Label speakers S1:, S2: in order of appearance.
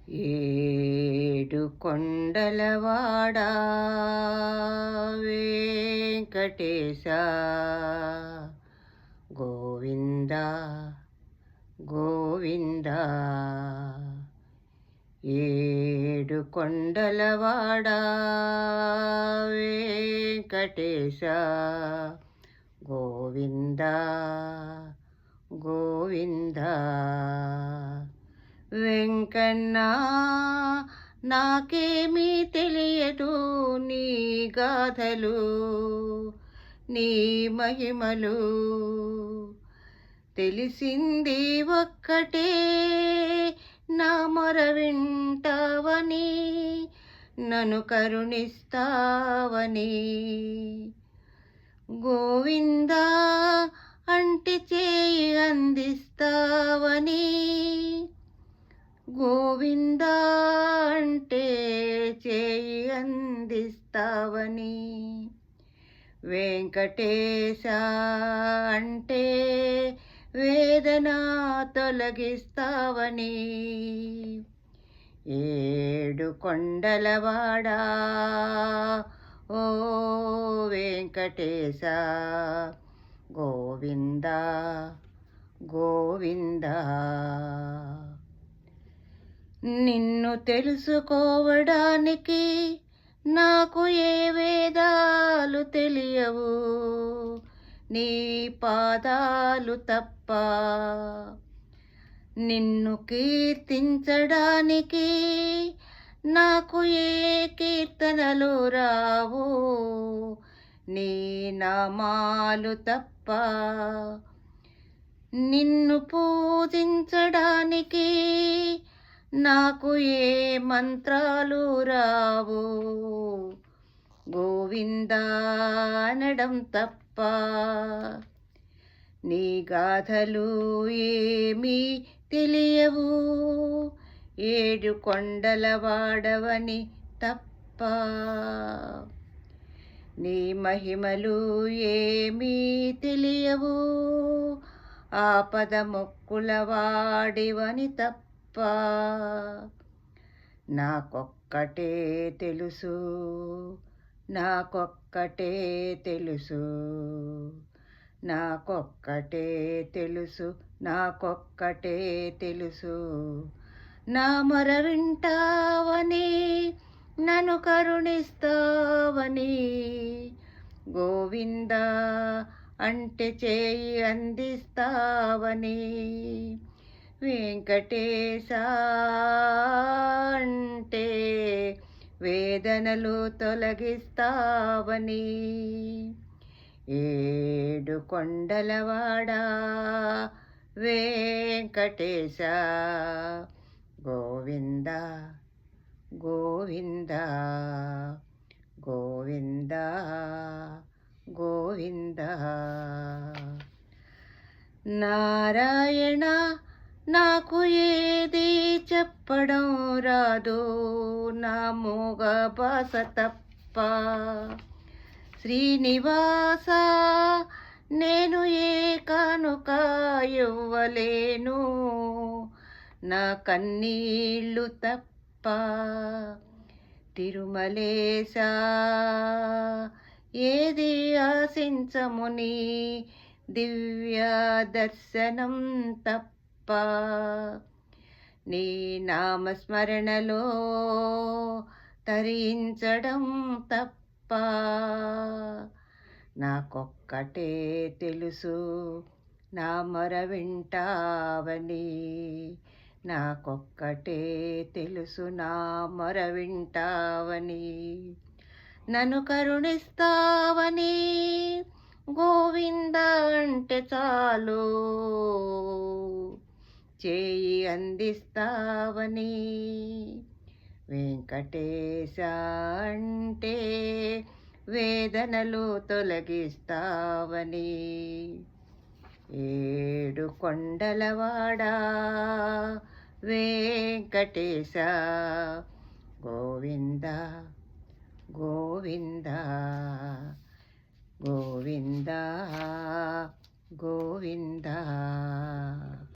S1: ఏడు కొండలవాడా వెంకటేశా గోవింద గోవింద. ఏడు కొండలవాడా వెంకటేశా గోవింద గోవింద. వెంకన్న నాకేమీ తెలియదు నీ గాథలు నీ మహిమలు, తెలిసింది ఒక్కటే నా మొర వింటావని నన్ను కరుణిస్తావని. గోవిందా అంటే చేయి అందిస్తావని, గోవిందా అంటే చేయి అందిస్తావని. వెంకటేశ అంటే వేదన తొలగిస్తావని. ఏడు కొండలవాడా ఓ వెంకటేశ గోవింద గోవింద. నిన్ను తెలుసుకోవడానికి నాకు ఏ వేదాలు తెలియవు, నీ పాదాలు తప్ప. నిన్ను కీర్తించడానికి నాకు ఏ కీర్తనలు రావు, నీ నామాలు తప్ప. నిన్ను పూజించడానికి నాకు ఏ మంత్రాలు రావు, గోవిందా అనడం తప్ప. నీ గాథలు ఏమీ తెలియవు, ఏడు కొండల వాడవని తప్ప. నీ మహిమలు ఏమీ తెలియవు, ఆపద మొక్కుల వాడివని తప్ప. నాకొక్కటే తెలుసు, నాకొక్కటే తెలుసు, నాకొక్కటే తెలుసు, నాకొక్కటే తెలుసు. నా మొర వింటావని నన్ను కరుణిస్తావని, గోవింద అంటే చేయి అందిస్తావని. వెంకటేశ అంటే వేదనలు తొలగిస్తావని. ఏడు కొండలవాడా వెంకటేశ గోవింద గోవింద గోవింద గోవింద. నారాయణ నాకు ఏది చెప్పడం రాదు, నా మూగ భాష తప్ప. శ్రీనివాస నేను ఏ కానుక ఇవ్వలేను, నా కన్నీళ్ళు తప్ప. తిరుమలేశ ఏది ఆశించముని దివ్య దర్శనం తప్ప. నీ నామస్మరణలో తరించడం తప్ప. నాకొక్కటే తెలుసు, నా మొర వింటావని. నాకొక్కటే తెలుసు, నా మొర వింటావని. నన్ను కరుణిస్తావని, గోవింద అంటే చాలు, చేయి అందిస్తావని. వెంకటేశ అంటే వేదనలు తొలగిస్తావని. ఏడు కొండలవాడా వెంకటేశ గోవింద గోవింద గోవింద గోవింద.